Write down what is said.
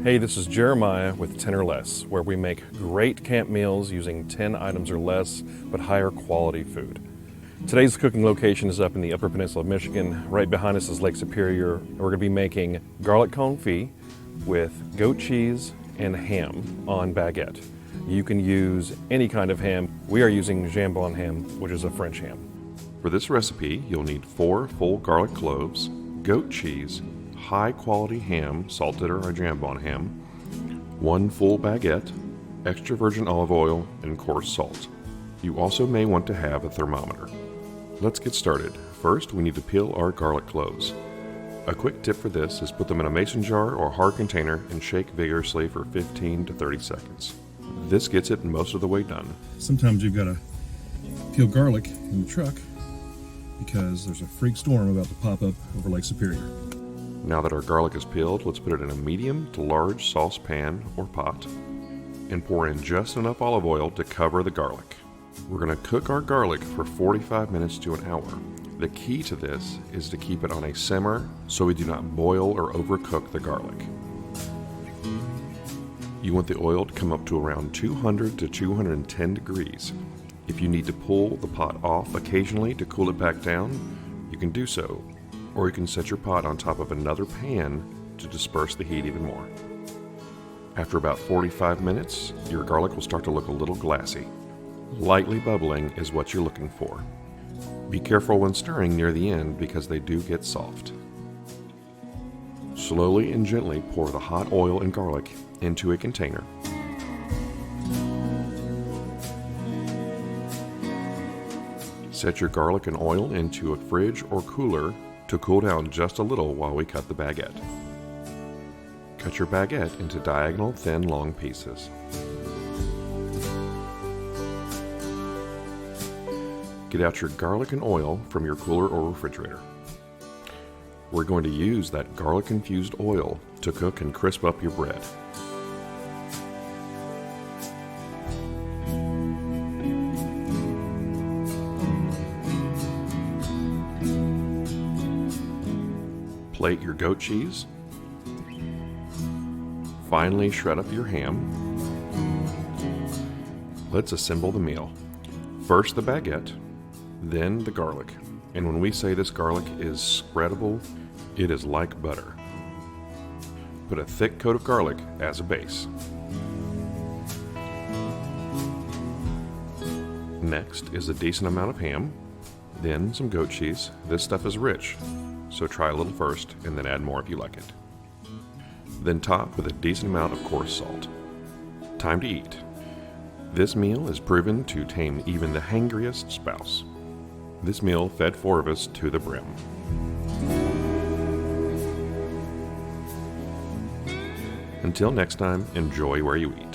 Hey, this is Jeremiah with 10 or Less, where we make great camp meals using 10 items or less, but higher quality food. Today's cooking location is up in the Upper Peninsula of Michigan. Right behind us is Lake Superior. We're going to be making garlic confit with goat cheese and ham on baguette. You can use any kind of ham. We are using jambon ham, which is a French ham. For this recipe, you'll need 4 full garlic cloves, goat cheese, high-quality ham, salted or jambon ham, 1 full baguette, extra virgin olive oil, and coarse salt. You also may want to have a thermometer. Let's get started. First, we need to peel our garlic cloves. A quick tip for this is put them in a mason jar or hard container and shake vigorously for 15 to 30 seconds. This gets it most of the way done. Sometimes you've got to peel garlic in the truck because there's a freak storm about to pop up over Lake Superior. Now that our garlic is peeled, let's put it in a medium to large saucepan or pot and pour in just enough olive oil to cover the garlic. We're going to cook our garlic for 45 minutes to an hour. The key to this is to keep it on a simmer so we do not boil or overcook the garlic. You want the oil to come up to around 200 to 210 degrees. If you need to pull the pot off occasionally to cool it back down, you can do so, or you can set your pot on top of another pan to disperse the heat even more. After about 45 minutes, your garlic will start to look a little glassy. Lightly bubbling is what you're looking for. Be careful when stirring near the end because they do get soft. Slowly and gently pour the hot oil and garlic into a container. Set your garlic and oil into a fridge or cooler to cool down just a little while we cut the baguette. Cut your baguette into diagonal thin long pieces. Get out your garlic and oil from your cooler or refrigerator. We're going to use that garlic-infused oil to cook and crisp up your bread. Plate your goat cheese. Finally, shred up your ham. Let's assemble the meal. First the baguette, then the garlic. And when we say this garlic is spreadable, it is like butter. Put a thick coat of garlic as a base. Next is a decent amount of ham, then some goat cheese. This stuff is rich, so try a little first and then add more if you like it. Then top with a decent amount of coarse salt. Time to eat. This meal is proven to tame even the hangriest spouse. This meal fed 4 of us to the brim. Until next time, enjoy where you eat.